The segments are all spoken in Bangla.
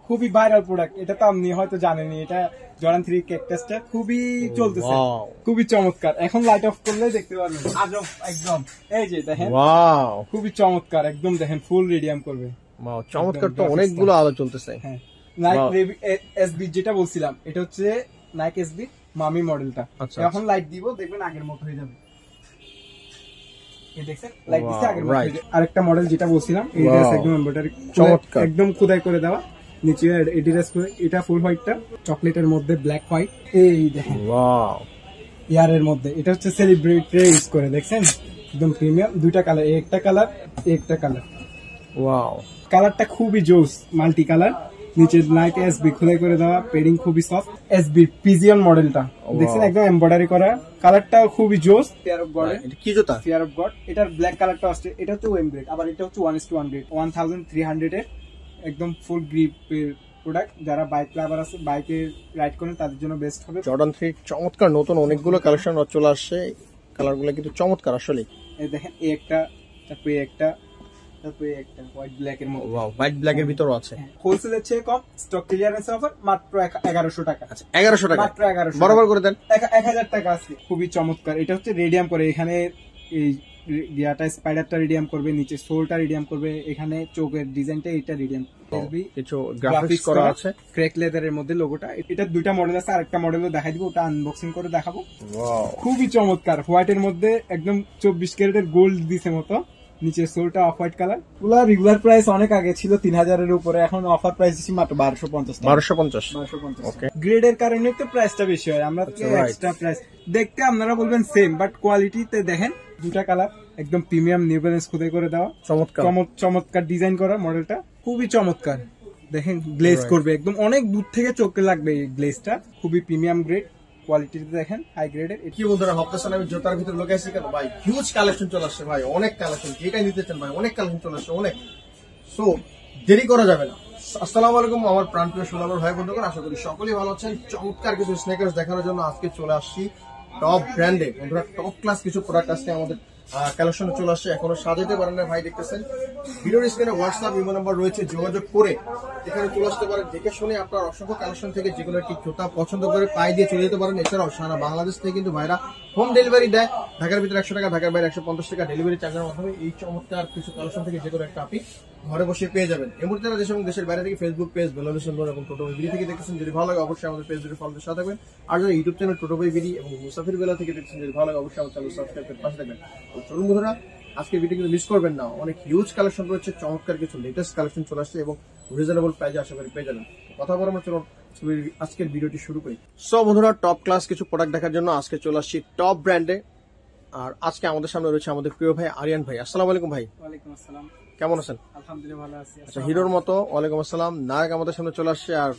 খুবই ভাইরাল প্রোডাক্ট, এটা তো আপনি হয়তো জানেনই, এটা জর্ডান 3 ক্যাকটাসটা খুবই চলতেছে, খুবই চমৎকার। এখন লাইট অফ করলে দেখতে পারবেন আজব একদম, এই যে দেখেন খুবই চমৎকার একদম, দেখেন ফুল রেডিয়াম করবে। চমৎকার, তো অনেকগুলো আলো চলতেছে। হ্যাঁ, নাইক এসবি যেটা বলছিলাম, এটা হচ্ছে নাইক এসবি মামি মডেলটা। এখন লাইট দিব, দেখবেন আগের মতো হয়ে যাবে। দেখছেন লাইট দিচ্ছে আগের মতো। আরেকটা মডেল যেটা বলছিলাম, এটা একদম এমব্রয়ডারি চমৎকার, একদম খোদাই করে দেওয়া, নিচে এডিডাস করে। এটা ফুল হোয়াইটটা, চকলেটের মধ্যে ব্ল্যাক হোয়াইট। এই দেখেন ওয়াও, ইয়ারের মধ্যে এটা হচ্ছে সেলিব্রিটি ইউজ করে, দেখছেন একদম প্রিমিয়াম। দুইটা কালার, একটা কালার একটা কালার। ওয়াও, কালারটা খুবই জোস, মাল্টি কালার। নিচে নাইক এসবি খোদাই করে দেওয়া, পেডিং খুবই সফট। এসবি পিজিয়ন মডেলটা দেখছেন, একদম এমব্রয়ডারি করা, কালারটা খুবই জোস। ফিয়ার অফ গড, এটা কি জুতা? ফিয়ার অফ গড, এটার ব্ল্যাক কালারটা আসছে। এটা হচ্ছে ওয়েম গ্রেড, আবার এটা হচ্ছে 1:1 গ্রেড, 1300 এর একদম ফুল গ্রিপের প্রোডাক্ট। যারা বাইক লাভার আছে, বাইকে রাইড করেন, তাদের জন্য বেস্ট হবে। জর্ডান 3 চমৎকার, নতুন অনেকগুলো কালেকশন চলে আসছে, কালারগুলো কিন্তু চমৎকার আসলে। এই দেখেন, এই একটা, তারপরে একটা, তারপরে একটা হোয়াইট ব্ল্যাক এর মধ্যে। ওয়াও, হোয়াইট ব্ল্যাক এর ভিতরও আছে। হোলসেলের চেয়ে কম, স্টক ক্লিয়ারেন্স অফার মাত্র 1100 টাকা। আচ্ছা, 1100 টাকা, মাত্র 1100, বরাবর করে দেন। 1000 টাকা আছে। খুবই চমৎকার, এটা হচ্ছে রেডিয়াম করে। এখানে এই ইয়াটা স্পাইডারটা রেডিয়াম করবে, নিচে সোলটা রেডিয়াম করবে, এখানে চোখের ডিজাইনটা এটা রেডিয়াম। কিছু গ্রাফিক্স করা আছে, ক্র্যাক লেদারের মধ্যে লোগোটা। এটা দুইটা মডেল আছে, আরেকটা মডেলও দেখাই দিব, ওটা আনবক্সিং করে দেখাবো। খুবই চমৎকার, হোয়াইটের মধ্যে একদম 24 ক্যারেটের গোল্ড দিছে মতো। নিচে সোলটা অফ হোয়াইট কালার। পুরো রেগুলার প্রাইস অনেক আগে ছিল 3000 এর উপরে, এখন অফার প্রাইস দিচ্ছি মাত্র 1250 টাকা। 1250। ওকে, গ্রেডের কারণে তো প্রাইসটা বেশি হয়, আমরা এক্সট্রা প্রাইস দেখতে আপনারা বলবেন সেম, বাট কোয়ালিটিতে দেখেন দুটা কালার একদম প্রিমিয়াম, নিউ ব্যালেন্স খোদাই করে দেওয়া, চমৎকার ডিজাইন করা মডেলটা, খুবই চমৎকার। দেখেন গ্লেজ করবে একদম, অনেক দূর থেকে চোখে লাগবে এই গ্লেজটা, খুবই প্রিমিয়াম গ্রেড কোয়ালিটিতে দেখেন, হাই গ্রেডের। কি বন্ধুরা ভাবতেছেন আমি জুতার ভিতরে লোকে আসছি কেন ভাই? হিউজ কালেকশন চলে আসছে ভাই, অনেক কালেকশন, যেটাই নিতে চান ভাই অনেক কালেকশন চলে আসছে, অনেক। সো দেরি করা যাবে না। আসসালামু আলাইকুম আমার প্রাণপ্রিয় সোনার ভাই বন্ধুগণ, আশা করি সকলেই ভালো আছেন। চমৎকার কিছু স্নেকার্স দেখানোর জন্য আজকে চলে আসছি টপ ব্র্যান্ডে। বন্ধুরা টপ ক্লাস কিছু প্রোডাক্ট আজকে আমাদের কালেকশনে চলে আসছে, এখনো সাজাতে পারেন না ভাই, দেখতেছেন ভিডিওর স্ক্রিনে হোয়াটসঅ্যাপ ইমো নাম্বার রয়েছে, যোগাযোগ করে এখানে চলে আসতে পারেন। দেখে শুনে আপনার অসংখ্য কালেকশন থেকে যেগুলো একটি জুতা পছন্দ করে পায়ে দিয়ে চলে যেতে পারেন। এছাড়াও সারা বাংলাদেশ থেকে কিন্তু ভাইরা হোম ডেলিভারি দেয়, ঢাকার ভিতরে 100 টাকা, ঢাকার বাইরে 150 টাকা ডেলিভারি চার্জের মাধ্যমে এই চমৎকার কিছু কালেকশন থেকে যেগুলো একটা আপনি ঘরে বসে পেয়ে যাবেন। এই মুহূর্তে দেশ এবং দেশের বাইরে থেকে ফেসবুক পেজ বেলালুশন এবং টোটো বিডি থেকে দেখতেছেন, যদি ভালো লাগে অবশ্যই আমাদের পেজ দুটো ফলো সাথে থাকবেন। আর যদি ইউটিউব চ্যানেল টোটো বিডি এবং মুসাফির বেলা থেকে দেখছেন, যদি ভালো লাগে অবশ্যই আমাদের চ্যানেল সাবস্ক্রাইব করে পাশে থাকবেন। চলুন বন্ধুরা, আজকের ভিডিও কিন্তু মিস করবেন না, অনেক হিউজ কালেকশন রয়েছে, চমৎকার কিছু লেটেস্ট কালেকশন চলে আসছে এবং রিজনেবল প্রাইসে আশা করি পেয়ে যাবেন। কথা বলে আমরা চলুন আজকের ভিডিওটি শুরু করি। সো বন্ধুরা, টপ ক্লাস কিছু প্রোডাক্ট দেখার জন্য আজকে চলে আসছি টপ ব্র্যান্ডে। আর আজকে আমাদের সামনে রয়েছে আমাদের প্রিয় ভাই আরিয়ান ভাই। আসসালামু আলাইকুম ভাই। ওয়ালাইকুম আসসালাম, কেমন আছেন? আলহামদুলিল্লাহ ভালো আছি। আচ্ছা, হিরোর মতো ওয়ালাইকুম আসসালাম নায়ক আমাদের সামনে চলে আসছে, আর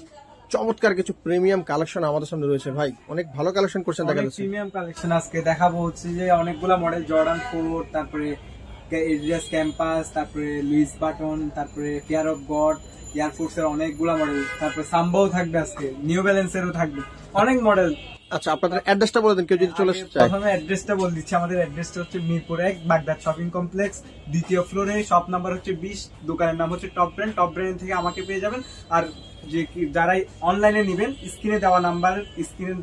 চমৎকার কিছু প্রিমিয়াম কালেকশন আমাদের সামনে রয়েছে। ভাই অনেক ভালো কালেকশন করছেন, দেখা যাচ্ছে প্রিমিয়াম কালেকশন আজকে দেখাবো। হচ্ছে যে অনেকগুলা মডেল, জর্ডান 4, তারপরে এডিডাস ক্যাম্পাস, তারপরে লুইস বাটন, তারপরে ফিয়ার অফ গড, এয়ারফোর্স এর অনেকগুলা মডেল, তারপরে সাম্বাও থাকবে আজকে, নিউ ব্যালেন্সেরও থাকবে, অনেক মডেল। আচ্ছা, আপনাদের অ্যাড্রেসটা বলে দিন, কেউ যদি চলে আসতে চায়। প্রথমে অ্যাড্রেসটা বলে দিচ্ছি, আমাদের অ্যাড্রেসটা হচ্ছে মিরপুর 1 বাগদাদ শপিং কমপ্লেক্স, দ্বিতীয় ফ্লোরে, শপ নাম্বার হচ্ছে 20, দোকানের নাম হচ্ছে টপ ব্র্যান্ড। টপ ব্র্যান্ড থেকে আমাকে পেয়ে যাবেন। আর যে যারাই অনলাইনে নেবেন, স্ক্রিনে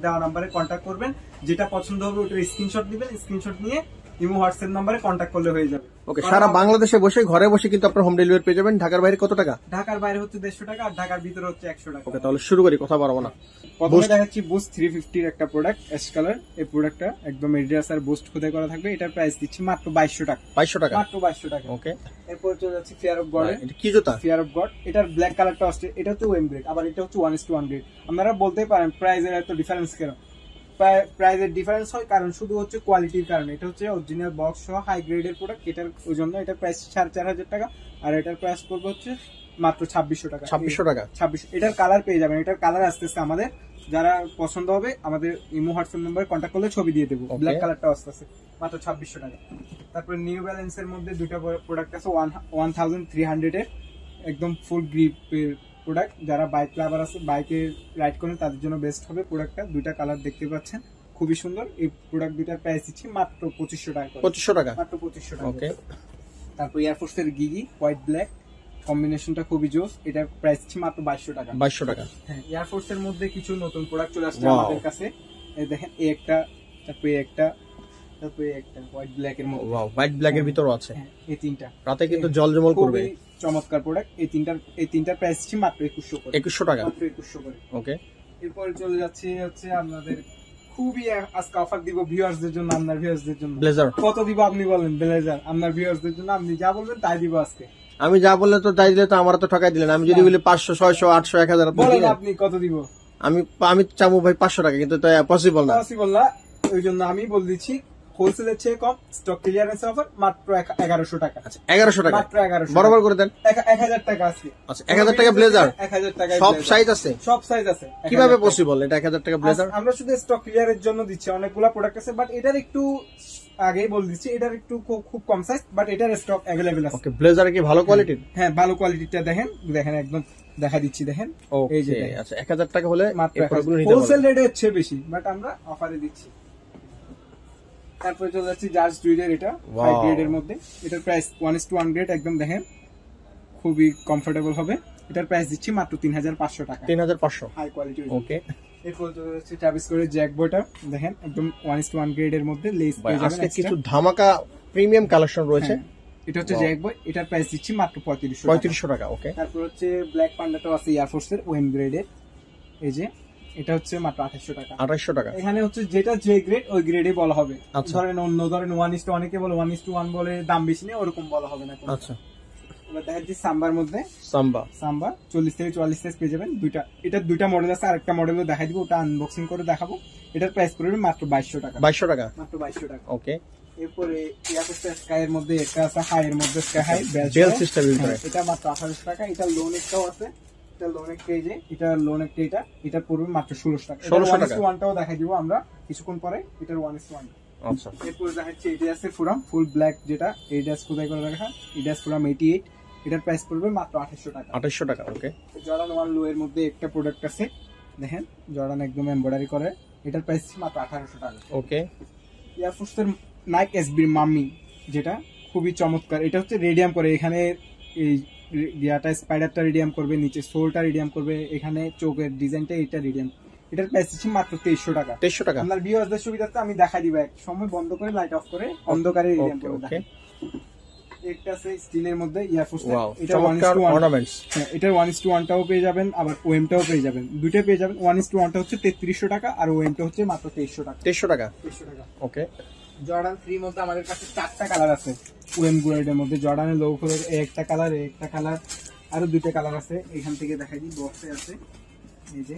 দেওয়া নাম্বারে কন্ট্যাক্ট করবেন, যেটা পছন্দ হবে ওটার স্ক্রিনশট দিবেন, স্ক্রিনশট নিয়ে ইমো হোয়াটসঅ্যাপ নাম্বারে কন্ট্যাক্ট করলে হয়ে যাবে। ওকে, সারা বাংলাদেশে বসে ঘরে বসে কিন্তু আপনার হোম ডেলিভারি পেয়ে যাবেন। ঢাকার বাইরে কত টাকা? ঢাকার বাইরে হচ্ছে 150 টাকা, আর ঢাকার ভিতরে হচ্ছে 100 টাকা। ওকে, তাহলে শুরু করি, কথা বাড়াবো না। প্রথমে দেখাচ্ছি বুস্ট 350 এর একটা প্রোডাক্ট, অ্যাশ কালার। এই প্রোডাক্টটা একদম এডিডাস আর বুস্ট খোদাই করা থাকবে। এটার প্রাইস দিচ্ছি মাত্র 2200 টাকা। 2200 টাকা, মাত্র 2200 টাকা। ওকে, এরপর চলে যাচ্ছে ফিয়ার অফ গড। এটা কি জুতা? ফিয়ার অফ গড, এটার ব্ল্যাক কালারটা আসছে, এটা হচ্ছে ওয়েম গ্রেড, আবার এটা হচ্ছে 1:1 গ্রেড। আপনারা বলতেই পারেন প্রাইসের এত ডিফারেন্স কেন? প্রাইসের ডিফারেন্স হয় কারণ শুধু হচ্ছে কোয়ালিটির কারণে। এটা হচ্ছে অরিজিনাল বক্স সহ হাই গ্রেডের প্রোডাক্ট, এটার ওই জন্য এটার প্রাইস 4500 টাকা, আর এটার প্রাইস করবে হচ্ছে মাত্র 2600 টাকা। 2600 টাকা, 2600। এটার কালার পেয়ে যাবেন, এটার কালার আসতেছে আমাদের, যারা পছন্দ হবে আমাদের ইমো হোয়াটসঅ্যাপ নাম্বারে কন্ট্যাক্ট করলে ছবি দিয়ে দেবো। ব্ল্যাক কালারটা আসতেছে মাত্র 2600 টাকা। তারপরে নিউ ব্যালেন্স এর মধ্যে দুটো প্রোডাক্ট আছে, 1300 এর একদম ফুল গ্রিপের প্রোডাক্ট। যারা বাইক লাভার আছে, বাইকে রাইড করেন, তাদের জন্য বেস্ট হবে প্রোডাক্টটা। দুইটা কালার দেখতে পাচ্ছেন, খুবই সুন্দর। এই প্রোডাক্ট দুইটার প্রাইস দিচ্ছি মাত্র 2500 টাকা। 2500 টাকা, মাত্র 2500 টাকা। ওকে। তারপর এয়ারফোর্স এর গিগি হোয়াইট ব্ল্যাক, কম্বিনেশনটা খুবই জোস। এটার প্রাইস হচ্ছে মাত্র 2200 টাকা। 2200 টাকা। হ্যাঁ, এয়ারফোর্স এর মধ্যে কিছু নতুন প্রোডাক্ট চলে আসছে আমাদের কাছে। এই দেখেন, এই একটা, তারপরে একটা, তারপরে একটা হোয়াইট ব্ল্যাক এর মধ্যে। ওয়াও, হোয়াইট ব্ল্যাক এর ভিতরও আছে। হ্যাঁ, এই তিনটা রাতে কিন্তু জলজমল করবে। চমৎকার প্রোডাক্ট। এই তিনটার প্রাইস হচ্ছে মাত্র 2100 করে। 2100 টাকা, মাত্র 2100 করে। ওকে। এরপর চলে যাচ্ছে হচ্ছে আপনাদের খুবই আজকে অফার দিব ভিউয়ার্সদের জন্য, আপনার ভিউয়ার্সদের জন্য। ব্লেজার কত দিব আপনি বলেন? ব্লেজার আপনার ভিউয়ার্সদের জন্য আপনি যা বলবেন তাই দিব আজকে। আমি যা বললে তো তাই দিলে তো আমার তো ঠকাই দিলেন। আমি যদি বলি 500, 600, 800, 1000 বলেন আপনি কত দিব? আমি চাবো ভাই 500 টাকা, কিন্তু তো পসিবল না। পসিবল না, ওই জন্য আমি বল দিচ্ছি হোলসেলের চেয়ে কম স্টক ক্লিয়ারেন্স অফার মাত্র 1100 টাকা। আচ্ছা, 1100 টাকা মাত্র 1100 বরাবর করে দেন। 1000 টাকা আছে। আচ্ছা, 1000 টাকা ব্লেজার, 1000 টাকা সব সাইজ আছে, সব সাইজ আছে। কিভাবে পসিবল এটা 1000 টাকা ব্লেজার? আমরা শুধু স্টক ক্লিয়ারের জন্য দিচ্ছি, অনেকগুলো প্রোডাক্ট আছে, বাট এটার একটু আগেই বল দিচ্ছি, এটার একটু খুব কম সাইজ, বাট এটার স্টক अवेलेबल আছে। ওকে, ব্লেজার কি ভালো কোয়ালিটির? হ্যাঁ, ভালো কোয়ালিটিটা দেখেন, দেখেন একদম দেখা দিচ্ছি, দেখেন এই যে। আচ্ছা, 1000 টাকা হলে মাত্র এই প্রোডাক্টগুলো নিতে হোলসেল পারবেন। রেটে হচ্ছে বেশি, বাট আমরা অফারে দিচ্ছি। তারপরে চলে যাচ্ছি জার্জ ডুইডের, এটা 5 গ্রেডের মধ্যে। এটার প্রাইস 1:1 গ্রেড, একদম দেখেন খুবই কমফোর্টেবল হবে। এটার প্রাইস দিচ্ছি মাত্র 3500 টাকা। 3500, হাই কোয়ালিটি। ওকে। এরপর চলে যাচ্ছে ট্রাভিস স্কটের জ্যাক বয়টা, দেখেন একদম 1:1 গ্রেডের মধ্যে লেস পেয়ে যাবেন। আজকে কিছু ধামাকা প্রিমিয়াম কালেকশন রয়েছে। এটা হচ্ছে জ্যাক বয়, এটার প্রাইস দিচ্ছি মাত্র 3500 টাকা, ওকে। তারপর হচ্ছে ব্ল্যাক পান্ডাটাও আছে এয়ারফোর্সের ওএম গ্রেডের, এই যে এটা হচ্ছে মাত্র 2800 টাকা। 2800 টাকা। এখানে হচ্ছে যেটা যে গ্রেড ওই গ্রেডে বলা হবে। ধরেন অন্য ধরেন 1:1 অনেকে বলে 1:1 বলে দাম বেশি নেই, ওরকম বলা হবে না। আচ্ছা, এবার দেখাচ্ছি সাম্বার মধ্যে। সাম্বা 40 থেকে 44 সাইজ পেয়ে যাবেন। এটার দুইটা মডেল আছে, আরেকটা মডেলও দেখাই দিব, ওটা আনবক্সিং করে দেখাবো। এটার প্রাইস পড়বে মাত্র 2200 টাকা। 2200 টাকা, মাত্র 2200 টাকা, ওকে। এরপরে এয়ারপোর্ট স্কাই এর মধ্যে একটা আছে, হাই এর মধ্যে sky high bell system use করে, এটা মাত্র 1800 টাকা। এটা লোন একটাও আছে, এটা লোন একটা, এই যে এটা লোন একটা, এটা পড়বে মাত্র 1600 টাকা। 1600 টাকা। 1:1টাও দেখাই দিব আমরা কিছুক্ষণ পরে, এটার 1:1। আচ্ছা, এরপরে দেখাচ্ছি এডিডাস এর ফুরাম ফুল ব্ল্যাক, যেটা এডিডাস খোদাই করে রাখা, এডিডাস ফুরাম 88। এটার প্রাইস পড়বে মাত্র 2800 টাকা। 2800 টাকা, ওকে। জর্ডান 1 লো এর মধ্যে একটা প্রোডাক্ট আছে, দেখেন জর্ডান একদম এমব্রয়ডারি করে, এটার প্রাইস মাত্র 1800 টাকা, ওকে। এয়ারফোর্স এর নাইক এসবি মাম্মি, যেটা খুবই চমৎকার। এটা হচ্ছে রেডিয়াম করে, এখানে এই ইয়াটা স্পাইডারটা রেডিয়াম করবে, নিচে সোলটা রেডিয়াম করবে, এখানে চোখের ডিজাইনটা এটা রেডিয়াম। এটার প্রাইস হচ্ছে মাত্র 2300 টাকা। 2300 টাকা। আপনার ভিউয়ারদের সুবিধার্থে আমি দেখাই দিব, এক সময় বন্ধ করে লাইট অফ করে অন্ধকারে রেডিয়াম করে ওকে। একটা আছে স্টিলের মধ্যে এয়ারফোর্স, এটা চমৎকার অর্নামেন্টস। হ্যাঁ, এটার 1:1টাও পেয়ে যাবেন, আবার ওএমটাও পেয়ে যাবেন, দুইটা পেয়ে যাবেন। 1:1টা হচ্ছে 3300 টাকা, আর ওএমটা হচ্ছে মাত্র 2300 টাকা। 2300 টাকা, 2300 টাকা, ওকে। জর্ডান 3 মধ্যে আমাদের কাছে 4টা কালার আছে। ওএম গ্রেডের মধ্যে জর্ডানের লোগো করে একটা কালার, একটা কালার, আরো দুইটা কালার আছে। এখান থেকে দেখাই দিই, বক্সে আছে, এই যে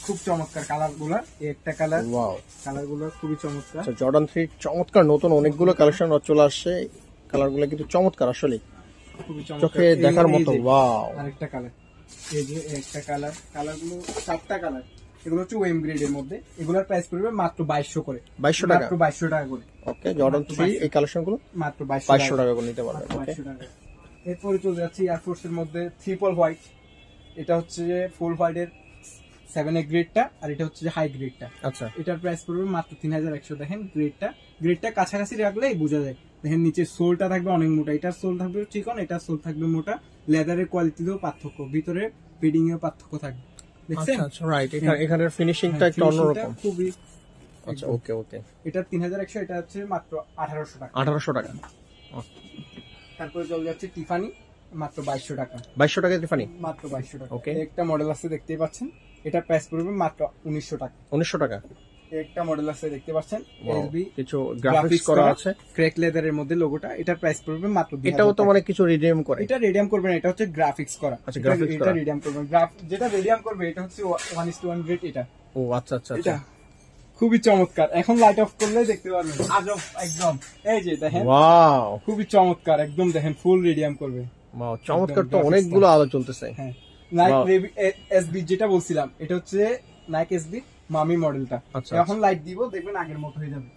খুব চমৎকার কালার গুলা, একটা কালার, ওয়াও, কালার গুলো খুবই চমৎকার। আচ্ছা, জর্ডান 3 চমৎকার নতুন অনেকগুলো কালেকশন চলে আসছে। কালারগুলো কিন্তু চমৎকার, আসলে খুবই চমৎকার, চোখে দেখার মতো। ওয়াও, আরেকটা কালার, এই যে একটা কালার, কালারগুলো 7টা কালার। এগুলো হচ্ছে ওএম গ্রেডের মধ্যে, এগুলোর প্রাইস পড়বে মাত্র 2200 করে। 2200 টাকা, মাত্র 2200 টাকা করে, ওকে। জর্ডান 3 এই কালেকশনগুলো মাত্র 2200 টাকা করে নিতে পারবেন, ওকে। 2200 টাকা। এরপরে চলে যাচ্ছে এয়ারফোর্স এর মধ্যে ট্রিপল হোয়াইট। এটা হচ্ছে যে ফুল হোয়াইট এর 7A গ্রেডটা, আর এটা হচ্ছে যে হাই গ্রেডটা। আচ্ছা, এটার প্রাইস পড়বে মাত্র 3100। দেখেন গ্রেডটা কাছাকাছি রাখলেই বোঝা যায়। দেখেন নিচে সোলটা থাকবে অনেক মোটা, এটার সোল থাকবে চিকন, এটার সোল থাকবে মোটা। লেদারের কোয়ালিটিতেও পার্থক্য, ভিতরে ফিডিং এও পার্থক্য থাকবে, দেখছেন? আচ্ছা, রাইট। এখানের ফিনিশিংটা একটু অন্যরকম, খুবই। আচ্ছা, ওকে, ওকে। এটা 3100, এটা হচ্ছে মাত্র 1800 টাকা। 1800 টাকা। তারপরে চলে যাচ্ছে টিফানি, মাত্র 2200 টাকা। 2200 টাকা টিফানি, মাত্র 2200 টাকা, ওকে। একটা মডেল আছে দেখতেই পাচ্ছেন, এটা প্রাইস পড়বে মাত্র 1900 টাকা। 1900 টাকা, একটা মডেল আছে দেখতে পাচ্ছেন, এলবি কিছু গ্রাফিক্স করা আছে, ক্র্যাক লেদারের মধ্যে লোগোটা। এটার প্রাইস পড়বে মাত্র 2000 এটাও তো মানে কিছু রিডিম করে। এটা রেডিয়াম করবে না, এটা হচ্ছে গ্রাফিক্স করা। আচ্ছা, গ্রাফিক্স এটা করা, রেডিয়াম করবে, যেটা রেডিয়াম করবে এটা হচ্ছে 1:1 গ্রেড। এটা ও আচ্ছা, আচ্ছা, এটা আচ্ছা, খুবই চমৎকার। এখন লাইট অফ করলে দেখতে পারবেন আজব একদম, এই যে দেখেন, ওয়াও, খুবই চমৎকার একদম, দেখেন ফুল রেডিয়াম করবে। ওয়াও, চমৎকার। তো অনেকগুলো আলো চলতেছে। হ্যাঁ, নাইক এসবি যেটা বলছিলাম, এটা হচ্ছে নাইক এসবি মামি মডেলটা। আচ্ছা, এখন লাইট দিব, দেখবেন আগের মতো হয়ে যাবে।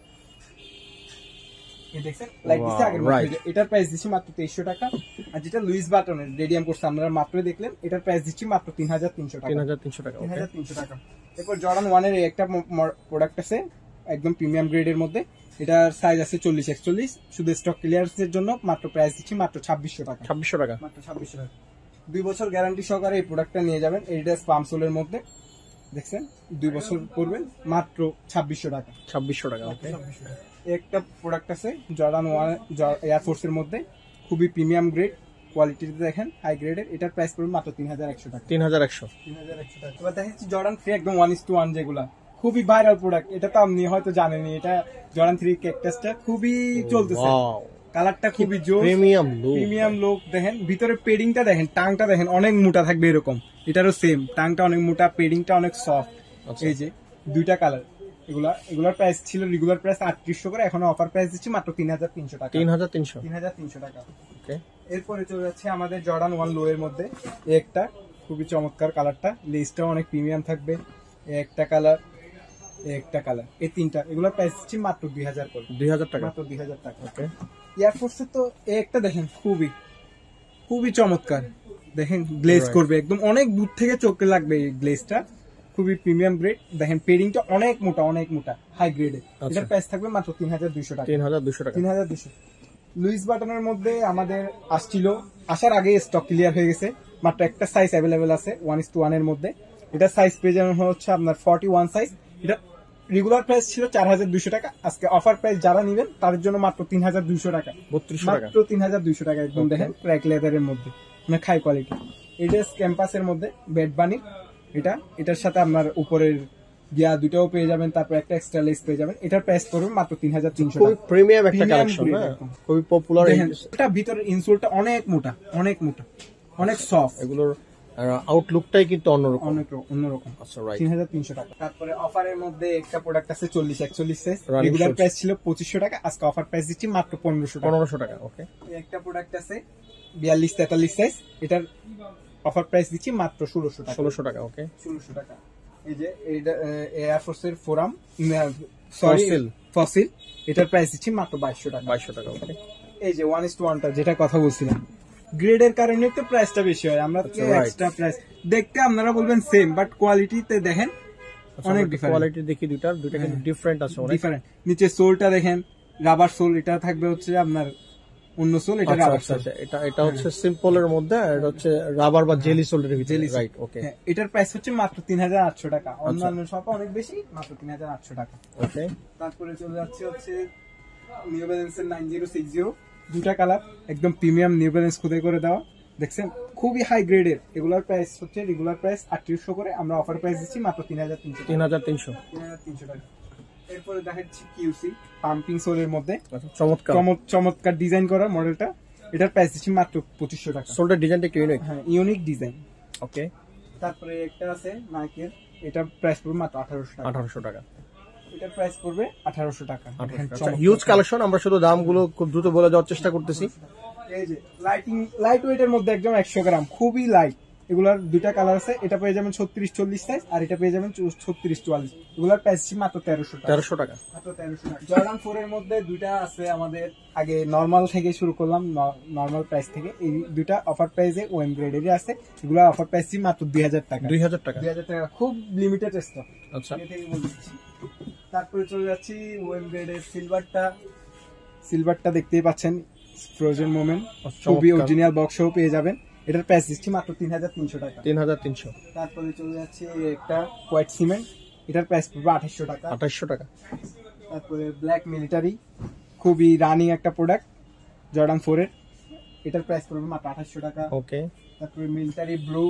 এই দেখছেন, লাইট দিচ্ছে আগের মতো হয়ে যাবে। এটার প্রাইস দিচ্ছি মাত্র 2300 টাকা। আর যেটা লুইস বাটনের রেডিয়াম করছে আপনারা মাত্রই দেখলেন, এটার প্রাইস দিচ্ছি মাত্র 3300 টাকা। 3300 টাকা, ওকে। 3300 টাকা। এরপর জর্ডান 1 এর একটা প্রোডাক্ট আছে একদম প্রিমিয়াম গ্রেডের মধ্যে, এটার সাইজ আছে 40-41, শুধু স্টক ক্লিয়ারেন্সের জন্য মাত্র প্রাইস দিচ্ছি মাত্র 2600 টাকা। 2600 টাকা, মাত্র 2600 টাকা। 2 বছর গ্যারান্টি সহকারে এই প্রোডাক্টটা নিয়ে যাবেন। এডিডাস পাম সোলের মধ্যে দেখছেন 2 বছর পড়বেন মাত্র 2600 টাকা। 2600 টাকা, ওকে। একটা প্রোডাক্ট আছে জর্ডান 1 এয়ার ফোর্সের মধ্যে, খুবই প্রিমিয়াম গ্রেড কোয়ালিটিতে দেখেন, হাই গ্রেডের। এটার প্রাইস পড়বে মাত্র 3100 টাকা। 3100 টাকা। এবার দেখাচ্ছি জর্ডান 3 একদম 1:1 যেগুলা খুবই ভাইরাল প্রোডাক্ট। এটা তো আপনি হয়তো জানেনই, এটা জর্ডান 3 ক্যাকটাসটা খুবই চলতেছে। কালারটা খুবই জোর, প্রিমিয়াম লুক। দেখেন ভিতরে পেডিংটা দেখেন, টাংটা দেখেন অনেক মোটা থাকবে এরকম। এটারও সেম, টাংটা অনেক মোটা, পেডিংটা অনেক সফট। এই যে 2টা কালার, এগুলার প্রাইস ছিল রেগুলার প্রাইস 3800 করে, এখন অফার প্রাইস দিচ্ছি মাত্র 3300 টাকা। 3300 টাকা, ওকে। এরপরে চলে যাচ্ছে আমাদের জর্ডান 1 লো এর মধ্যে একটা খুবই চমৎকার কালারটা, লেসটাও অনেক প্রিমিয়াম থাকবে। একটা কালার, একটা কালার, এই 3টা, এগুলোর প্রাইস দিচ্ছি মাত্র 2000 করে। 2000 টাকা, মাত্র 2000 টাকা, ওকে। এয়ারফোর্সের তো একটা দেখেন খুবই চমৎকার, দেখেন গ্লেজ করবে একদম, অনেক দূর থেকে চোখে লাগবে এই গ্লেজটা, খুবই প্রিমিয়াম গ্রেড। দেখেন পেডিংটা অনেক মোটা, হাই গ্রেডের। এটার প্রাইস থাকবে মাত্র 3200 টাকা। 3200। লুইস বাটনের মধ্যে আমাদের আসছিল, আসার আগে স্টক ক্লিয়ার হয়ে গেছে, মাত্র একটা সাইজ অ্যাভেলেবেল আছে 1:1 এর মধ্যে। এটা সাইজ পেয়ে যাবেন হচ্ছে আপনার 41 সাইজ। এটা রেগুলার প্রাইস ছিল 4200 টাকা, আজকে অফার প্রাইস যারা নেবেন তাদের জন্য মাত্র 3200 টাকা। 3200 টাকা, মাত্র 3200 টাকা একদম। দেখেন ক্র্যাক লেদারের মধ্যে, মানে হাই কোয়ালিটি। এটা ক্যাম্পাসের মধ্যে বেড বানি, এটার সাথে আপনার উপরের গিয়া দুটাও পেয়ে যাবেন, তারপর একটা এক্সট্রা লেস পেয়ে যাবেন। এটার প্রাইস পড়বে মাত্র 3300 টাকা। খুবই প্রিমিয়াম একটা কালেকশন, খুবই পপুলার। এটা ভিতরের ইনসোলটা অনেক মোটা, অনেক সফট। এগুলোর আউটলুকটাই কিন্তু অন্যরকম। আচ্ছা, রাইট। 3300 টাকা। তারপরে অফারের মধ্যে একটা প্রোডাক্ট আছে 40-41 সাইজ, রেগুলার প্রাইস ছিল 2500 টাকা, আজকে অফার প্রাইস দিচ্ছি মাত্র 1500 টাকা, ওকে। একটা প্রোডাক্ট আছে 42-43 সাইজ, এটার অফার প্রাইস দিচ্ছি মাত্র 1600 টাকা, ওকে। 1600 টাকা। এই যে এইটা এয়ার ফোর্সের ফোরাম ফসিল, এটার প্রাইস দিচ্ছি মাত্র 2200 টাকা, ওকে। এই যে 1:1টা যেটা কথা বলছিলাম, গ্রেডের কারণে তো প্রাইসটা বেশি হয়, আমরা তো এক্সট্রা প্রাইস দেখতে আপনারা বলবেন সেম, বাট কোয়ালিটিতে দেখেন অনেক ডিফারেন্ট। কোয়ালিটি দেখি দুইটা কিন্তু ডিফারেন্ট আছে, অনেক ডিফারেন্ট। নিচে সোলটা দেখেন রাবার সোল, এটা থাকবে হচ্ছে আপনার অন্য সোল, এটা রাবার সোল। এটা হচ্ছে সিম্পল এর মধ্যে, এটা হচ্ছে রাবার বা জেলি সোলের ভিতরে, রাইট, ওকে। এটার প্রাইস হচ্ছে মাত্র 3800 টাকা, অন্যান্য সব অনেক বেশি, মাত্র 3800 টাকা, ওকে। তারপরে চলে যাচ্ছে হচ্ছে নিউ ব্যালেন্সের 9060, 2টা কালার, একদম প্রিমিয়াম নিউ ব্যালেন্স খোদাই করে দেওয়া, দেখছেন খুবই হাই গ্রেডের। এগুলার প্রাইস হচ্ছে রেগুলার প্রাইস 3800 করে, আমরা অফার প্রাইস দিচ্ছি মাত্র 3300 টাকা। এরপরে দেখাচ্ছি কিউসি পাম্পিং সোলের মধ্যে চমৎকার ডিজাইন করা মডেলটা, এটার প্রাইস দিচ্ছি মাত্র 2500 টাকা। সোলটার ডিজাইনটা একটু ইউনিক, হ্যাঁ, ইউনিক ডিজাইন, ওকে। তারপরে একটা আছে নাইকের, এটার প্রাইস পড়বে মাত্র 1800 টাকা। এটার প্রাইস পড়বে 1800 টাকা। হিউজ কালেকশন, আমরা শুধু দামগুলো খুব দ্রুত বলে যাওয়ার চেষ্টা করতেছি। এই যে লাইট ওয়েটের মধ্যে একদম 100 গ্রাম, খুবই লাইট। এগুলার 2টা কালার আছে, এটা পেয়ে যাবেন 36-40 সাইজ, আর এটা পেয়ে যাবেন 36-44। এগুলার প্রাইস মাত্র 1300 টাকা। মাত্র 1300 টাকা। জর্ডান 4 এর মধ্যে 2টা আছে আমাদের, আগে নরমাল থেকে শুরু করলাম, নরমাল প্রাইস থেকে। এই 2টা অফার প্রাইসে ওএম গ্রেডেরই আছে, এগুলা অফার প্রাইস মাত্র 2000 টাকা। 2000 টাকা, খুব লিমিটেড স্টক। আচ্ছা, তারপরে চলে যাচ্ছি ওএম গ্রেডের সিলভারটা দেখতেই পাচ্ছেন, ফ্রোজেন মোমেন্ট, খুবই অরিজিনাল বক্স সহ পেয়ে যাবেন। এটার প্রাইস দিচ্ছি মাত্র 3300 টাকা। 3300। তারপরে চলে যাচ্ছে একটা হোয়াইট সিমেন্ট, এটার প্রাইস পড়বে 2800 টাকা। 2800 টাকা। তারপরে ব্ল্যাক মিলিটারি, খুবই রানিং একটা প্রোডাক্ট জর্ডান 4 এর, এটার প্রাইস পড়বে মাত্র 2800 টাকা, ওকে। তারপরে মিলিটারি ব্লু,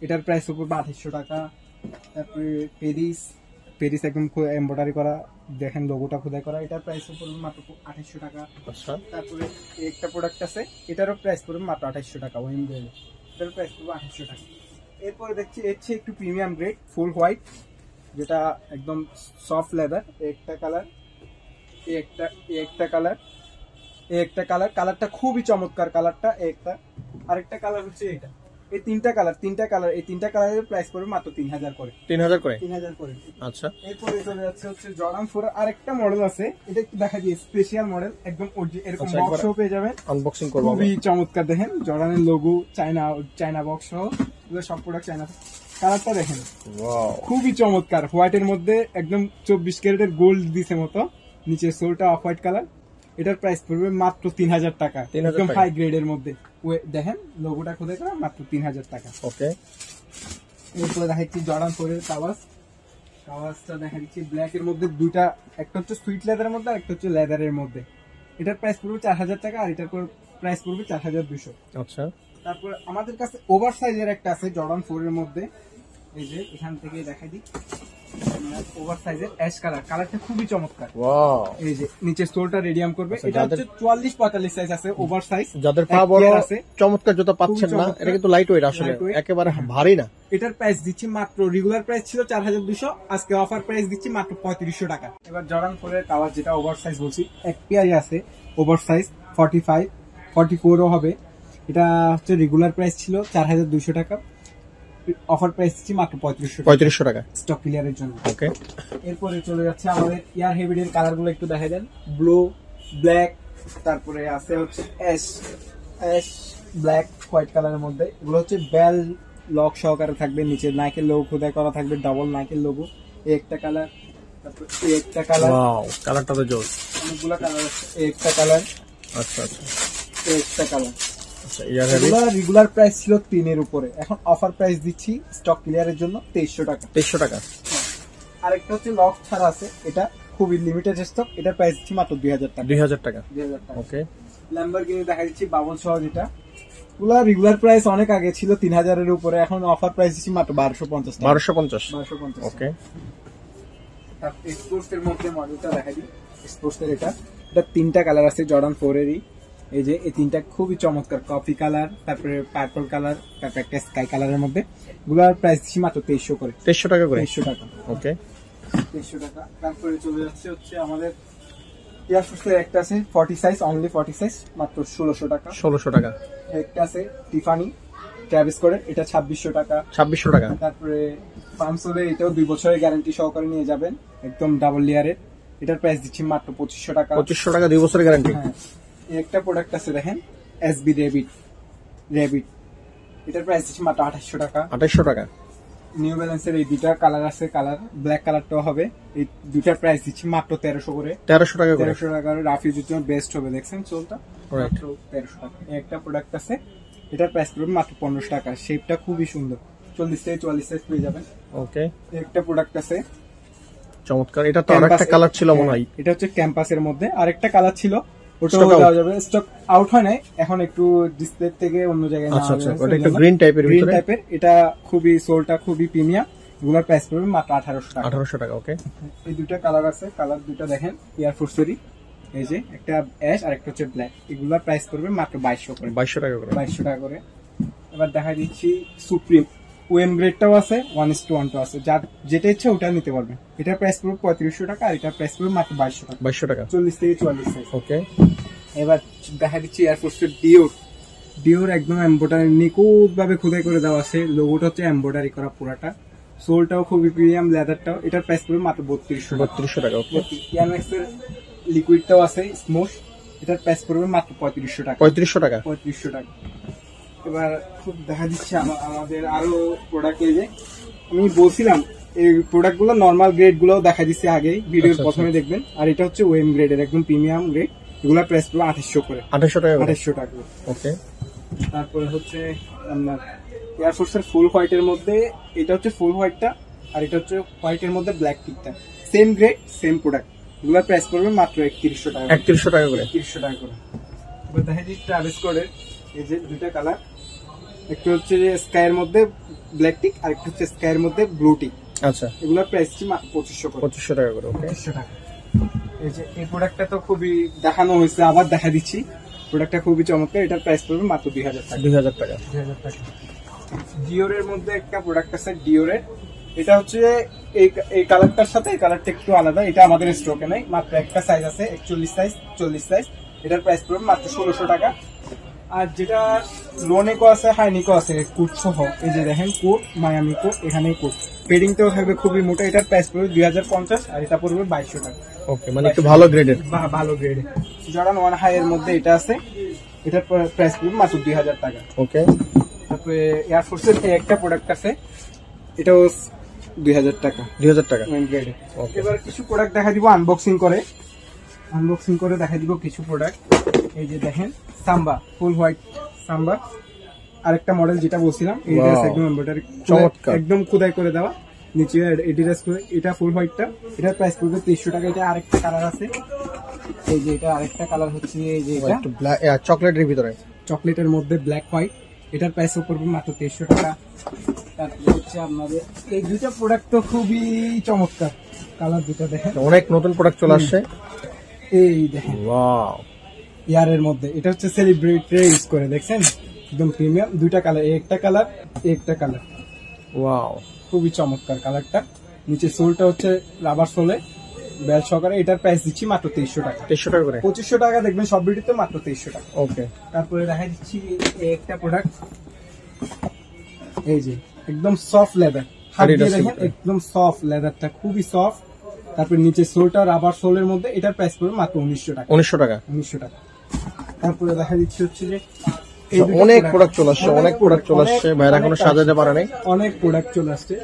এটার প্রাইস পড়বে 2800 টাকা। তারপরে পেরিস একদম এমব্রয়ডারি করা, দেখেন লোগোটা খোদাই করা, এটার প্রাইস পড়বে মাত্র 2800 টাকা। আচ্ছা, তারপরে একটা প্রোডাক্ট আছে, এটারও প্রাইস পড়বে মাত্র 2800 টাকা, ওএম গ্রেড, এটার প্রাইস পড়বে 2800 টাকা। এরপরে দেখছি এর একটু প্রিমিয়াম গ্রেড ফুল হোয়াইট, যেটা একদম সফট লেদার, একটা কালার, একটা কালারটা খুবই চমৎকার কালারটা, আরেকটা কালার হচ্ছে এটা। এই 3টা কালার, এই 3টা কালারের প্রাইস পড়বে মাত্র 3000 করে। 3000 করে। আচ্ছা, এরপরে চলে যাচ্ছে হচ্ছে জর্ডান 4 এর আরেকটা মডেল আছে, এটা একটু দেখা যায় স্পেশাল মডেল, একদম এরকম বক্স সহ পেয়ে যাবেন, আনবক্সিং করব। খুবই চমৎকার, দেখেন জর্ডানের লোগো, চায়না বক্স সহ, এগুলো সব প্রোডাক্ট চায়না। কালারটা দেখেন, ওয়াও, খুবই চমৎকার, হোয়াইটের মধ্যে একদম 24 ক্যারেটের গোল্ড দিছে মতো, নিচের সোলটা অফ হোয়াইট কালার, এটার প্রাইস পড়বে মাত্র 3000 টাকা, একদম হাই গ্রেডের মধ্যে। দেখেন লোগোটা খোদাই করা, মাত্র 3000 টাকা। ওকে, এরপরে দেখাচ্ছি জর্ডান 4 এর কাওয়াসটা দেখাচ্ছি ব্ল্যাক এর মধ্যে দুইটা, একটা হচ্ছে সুইট লেদারের মধ্যে আর একটা হচ্ছে লেদারের মধ্যে। এটার প্রাইস পড়বে 4000 টাকা আর এটার প্রাইস পড়বে 4200। আচ্ছা, তারপর আমাদের কাছে ওভার সাইজের একটা আছে জর্ডান 4 এর মধ্যে, এই যে এখান থেকে দেখাই দিই, ওভার সাইজের অ্যাশ কালার, কালারটা খুবই চমৎকার। ওয়াও, এই যে নিচে সোলটা রেডিয়াম করবে, এটা হচ্ছে 44-45 সাইজ আছে ওভার সাইজ। যাদের পা বড় আছে চমৎকার জুতা পাচ্ছেন না, এটা কিন্তু লাইট ওয়েট, আসলে একেবারে ভারী না। এটার প্রাইস দিচ্ছি মাত্র, রেগুলার প্রাইস ছিল 4200, আজকে অফার প্রাইস দিচ্ছি মাত্র 3500 টাকা। এবার জর্ডান 4 এর কাওয়াস যেটা ওভার সাইজ বলছি, এক পেয়ারই আছে ওভার সাইজ 45, 44ও হবে। এটা হচ্ছে রেগুলার প্রাইস ছিল 4200 টাকা, অফার প্রাইস দিচ্ছি মাত্র 3500 টাকা স্টক ক্লিয়ারের জন্য। ওকে, এরপরে চলে যাচ্ছে আমাদের ইয়ার হেভিডের কালার গুলো একটু দেখা দেন, ব্লু, ব্ল্যাক, তারপরে আছে হচ্ছে অ্যাশ ব্ল্যাক হোয়াইট কালারের মধ্যে। এগুলো হচ্ছে বেল লক সহকারে থাকবে, নিচে নাইকের লোগো খোদাই করা থাকবে, ডাবল নাইকের লোগো। এই একটা কালার, তারপর এই একটা কালার, ওয়াও কালারটা তো জোস, অনেকগুলো কালার আছে। এই একটা কালার, আচ্ছা আচ্ছা, এই একটা কালার। আচ্ছা, রেগুলার প্রাইস ছিল 3 এর উপরে, এখন অফার প্রাইস দিচ্ছি স্টক ক্লিয়ারের জন্য 2300 টাকা। 2300 টাকা। আরেকটা হচ্ছে লক ছাড়া আছে, এটা খুবই লিমিটেড স্টক, এটার প্রাইস দিচ্ছি মাত্র 2000 টাকা। 2000 টাকা। ওকে, ল্যাম্বরগিনি দেখা দিচ্ছি বাবল সহ, যেটা পুরো রেগুলার প্রাইস অনেক আগে ছিল 3000 এর উপরে, এখন অফার প্রাইস দিচ্ছি মাত্র 1250 টাকা। 1250। ওকে, তারপর স্পোর্টস এর মধ্যে মডেলটা দেখা দিই, স্পোর্টস এর এটা 3টা কালার আছে জর্ডান 4 এরই। এই যে এই 3টা খুবই চমৎকার, কফি কালার, তারপরে পার্পল কালার, তারপর একটা স্কাই কালারের মধ্যে। এগুলোর প্রাইস দিচ্ছি মাত্র 2300 করে। 2300 টাকা করে। 2300 টাকা। ওকে, 2300 টাকা। তারপরে চলে যাচ্ছে হচ্ছে আমাদের এয়ার ফোর্সের একটা আছে 40 সাইজ, অনলি 40 সাইজ, মাত্র 1600 টাকা। 1600 টাকা। একটা আছে টিফানি ট্রাভিস কোডের, এটা 2600 টাকা। 2600 টাকা। তারপরে পামসোলে এটাও 2 বছরের গ্যারান্টি সহকারে নিয়ে যাবেন, একদম ডাবল লেয়ারের। এটার প্রাইস দিচ্ছি মাত্র 2500 টাকা। 2500 টাকা, 2 বছরের গ্যারান্টি। হ্যাঁ, একটা প্রোডাক্ট আছে দেখেন, এসবি রেবিট, এটার প্রাইস দিচ্ছি মাত্র 2800 টাকা। 2800 টাকা। নিউ ব্যালেন্সের এই দুইটা কালার আছে, কালার ব্ল্যাক কালারটাও হবে, এই দুইটার প্রাইস দিচ্ছি মাত্র 1300 করে। 1300 টাকা করে। 1300 টাকা রাফ ইউজের জন্য বেস্ট হবে, দেখছেন চোলটা মাত্র 1300 টাকা। একটা প্রোডাক্ট আছে, এটার প্রাইস পড়বে মাত্র 1500 টাকা। শেপটা খুবই সুন্দর, 40 থেকে 44 সাইজ পেয়ে যাবেন। ওকে, একটা প্রোডাক্ট আছে চমৎকার, এটা তো আরেকটা কালার ছিল মনে হয়। এটা হচ্ছে ক্যাম্পাসের মধ্যে, আরেকটা কালার ছিল, ওটাও দেওয়া যাবে, স্টক আউট হয় নাই, এখন একটু ডিসপ্লে থেকে অন্য জায়গায় নেওয়া হবে। ওটা একটু গ্রিন টাইপের ভিতরে, এটা খুবই সোলটা খুবই প্রিমিয়াম, এগুলোর প্রাইস পড়বে মাত্র 1800 টাকা। 1800 টাকা। ওকে, এই দুটো কালার আছে, কালার দুটো দেখেন এয়ার ফোর্সেরই, এই যে একটা অ্যাশ আর একটা হচ্ছে ব্ল্যাক, এগুলোর প্রাইস পড়বে মাত্র 2200 করে। 2200 টাকা করে। 2200 টাকা করে। এবার দেখা দিচ্ছি সুপ্রিম ওএম গ্রেডটাও আছে, 1:1 আছে, যার যেটা ইচ্ছা ওটা নিতে পারবেন। এটার প্রাইস পড়বে 3500 টাকা আর এটার প্রাইস পড়বে মাত্র 2200 টাকা। 2200 টাকা, 40 থেকে 44 সাইজ। ওকে, এবার দেখা দিচ্ছি এয়ারফোর্সের ডিওর একদম এমব্রয়ডারি নিখুঁত ভাবে খোদাই করে দেওয়া আছে, লোগোটা হচ্ছে এমব্রয়ডারি করা পুরাটা, সোলটাও খুবই প্রিমিয়াম, লেদারটাও। এটার প্রাইস পড়বে মাত্র 3200 টাকা। 3200 টাকা। ওকে, ইয়ারম্যাক্স এর লিকুইডটাও আছে স্মুথ, এটার প্রাইস পড়বে মাত্র 3500 টাকা। 3500 টাকা। 3500 টাকা। এবার খুব দেখা দিচ্ছে আমাদের আরো প্রোডাক্ট, এই যে আমি বলছিলাম এই প্রোডাক্ট গুলো নর্মাল গ্রেড গুলো দেখা দিচ্ছে আগে ভিডিওর প্রথমে দেখবেন, আর এটা হচ্ছে ওএম গ্রেডের একদম প্রিমিয়াম গ্রেড, এগুলা প্রাইস পড়বে 2800 করে। 2800 টাকা। 2800 টাকা। ওকে, তারপরে হচ্ছে আপনার এয়ারফোর্সের ফুল হোয়াইটের মধ্যে, এটা হচ্ছে ফুল হোয়াইটটা আর এটা হচ্ছে হোয়াইটের মধ্যে ব্ল্যাক টিকটা, সেম গ্রেড সেম প্রোডাক্ট, এগুলা প্রাইস পড়বে মাত্র 3100 টাকা। 3100 টাকা করে। 3100 টাকা করে। এবার দেখা যাচ্ছে ট্রাভিস কোডের এই যে দুইটা কালার, একটা হচ্ছে স্কাইয়ের মধ্যে ব্ল্যাক টিক আর একটা হচ্ছে স্কাইয়ের মধ্যে ব্লু টিক। আচ্ছা, এগুলোর প্রাইস ছিল 2500 করে। 2500 টাকা করে। ওকে, 2500 টাকা। এই যে এই প্রোডাক্টটা তো খুবই দেখানো হয়েছে, আবার দেখা দিচ্ছি, প্রোডাক্টটা খুবই চমৎকার, এটার প্রাইস পড়বে মাত্র 2000 টাকা। 2000 টাকা। 2000 টাকা। ডিওরের মধ্যে একটা প্রোডাক্ট আছে ডিওরের, এটা হচ্ছে এই কালারটার সাথে এই কালারটা একটু আলাদা, এটা আমাদের স্টকে নাই, মাত্র একটা সাইজ আছে 41 সাইজ 40 সাইজ, এটার প্রাইস পড়বে মাত্র 1600 টাকা। আর যেটা লো নেকো আছে হাই নেকো আছে কোট সহ, এই যে দেখেন কোট মায়ামি কোট, এখানেই কোট পেডিংটাও থাকবে খুবই মোটা, এটার প্রাইস পড়বে 2050 আর এটা পড়বে 2200 টাকা। ওকে, মানে একটু ভালো গ্রেডের। ভালো গ্রেডের জর্ডান 1 হাই এর মধ্যে এটা আছে, এটার প্রাইস পড়বে মাত্র 2000 টাকা। ওকে, তারপরে এয়ারফোর্সের একটা প্রোডাক্ট আছে, এটাও 2000 টাকা। 2000 টাকা। এবার কিছু প্রোডাক্ট দেখা দিব আনবক্সিং করে, আনবক্সিং করে দেখাই দিব কিছু প্রোডাক্ট। এই যে দেখেন সাম্বা, ফুল হোয়াইট সাম্বা, আরেকটা মডেল যেটা বলছিলাম এডিডাস একদম এমব্রয়ডারি চমৎকার, একদম খোদাই করে দেওয়া, নিচে এডিডাস করে। এটা ফুল হোয়াইটটা, এটার প্রাইস পড়বে 2300 টাকা। এটা আরেকটা কালার আছে, এই যে এটা আরেকটা কালার হচ্ছে এই যে এটা চকলেটের ভিতরে, চকলেটের মধ্যে ব্ল্যাক হোয়াইট, এটার প্রাইস পড়বে মাত্র 2300 টাকা। তারপরে হচ্ছে আপনাদের এই দুইটা প্রোডাক্ট তো খুবই চমৎকার, কালার দুটো দেখেন, অনেক নতুন প্রোডাক্ট চলে আসছে। এই দেখেন ওয়াও, ইয়ারের মধ্যে এটা হচ্ছে সেলিব্রিটি ইউজ করে, দেখছেন একদম প্রিমিয়াম। দুইটা কালার, একটা কালার একটা কালার। ওয়াও, খুবই চমৎকার কালারটা। নিচে সোলটা হচ্ছে রাবার সোলে বেল সহকারে। এটার প্রাইস দিচ্ছি মাত্র 2300 টাকা। 2300 টাকা করে, 2500 টাকা দেখবেন সব ভিডিওতে, মাত্র 2300 টাকা। ওকে। তারপরে দেখা দিচ্ছি এই একটা প্রোডাক্ট, এই যে একদম সফট লেদার, হাত দিয়ে দেখেন একদম সফট লেদারটা, খুবই সফট। তারপরে নিচে সোলটা রাবার সোলের মধ্যে, এটার প্রাইস পড়বে মাত্র 1900 টাকা। 1900 টাকা, 1900 টাকা। তারপরে দেখা দিচ্ছি হচ্ছে যে অনেক প্রোডাক্ট চলে আসছে, অনেক প্রোডাক্ট চলে আসছে, ভাইরা এখনো সাজাতে পারে নাই, অনেক প্রোডাক্ট চলে আসছে।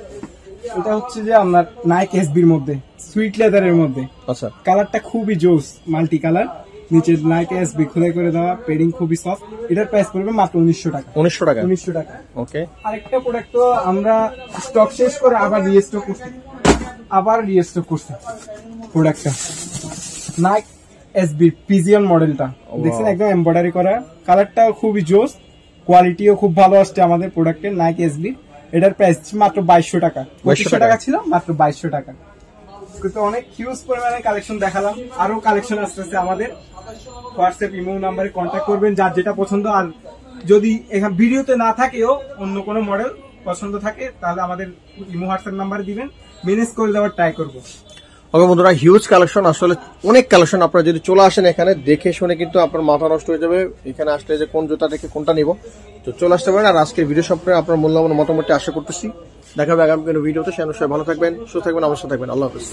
এটা হচ্ছে যে আপনার নাইক এসবির মধ্যে সুইট লেদারের মধ্যে, আচ্ছা কালারটা খুবই জোস, মাল্টি কালার, নিচে নাইক এসবি খোদাই করে দেওয়া, পেডিং খুবই সফট। এটার প্রাইস পড়বে মাত্র 1900 টাকা। 1900 টাকা, 1900 টাকা। ওকে। আরেকটা প্রোডাক্ট তো আমরা স্টক শেষ করে আবার রিস্টক করছি, প্রোডাক্টটা নাইক এসবি পিজিয়ন মডেলটা, দেখছেন একদম এমব্রয়ডারি করা, কালারটা খুবই জোস, কোয়ালিটিও খুব ভালো আসছে আমাদের প্রোডাক্টের নাইক এসবি। এটার প্রাইস মাত্র 2200 টাকা, 2500 টাকা ছিল, মাত্র 2200 টাকা। কিন্তু অনেক হিউজ পরিমাণে কালেকশন দেখালাম, আরো কালেকশন আসতেছে আমাদের। হোয়াটসঅ্যাপ ইমো নাম্বারে কন্ট্যাক্ট করবেন যার যেটা পছন্দ। আর যদি এখানে ভিডিওতে না থাকেও অন্য কোনো মডেল পছন্দ থাকে তাহলে আমাদের ইমো হোয়াটসঅ্যাপ নাম্বার দিবেন, ম্যানেজ করে দেওয়ার ট্রাই করবো। ওকে বন্ধুরা, হিউজ কালেকশন, আসলে অনেক কালেকশন। আপনারা যদি চলে আসেন এখানে দেখে শুনে কিন্তু আপনার মাথা নষ্ট হয়ে যাবে এখানে আসলে, যে কোন জুতা থেকে কোনটা নিব। তো চলে আসতে পারেন। আর আজকের ভিডিও সম্পর্কে আপনার মূল্যবান মতামতটি আশা করতেছি। দেখা হবে আগামী কোনো ভিডিওতে। সে অনুসারে ভালো থাকবেন, সুস্থ থাকবেন, আমার সাথে থাকবেন। আল্লাহ হাফেজ।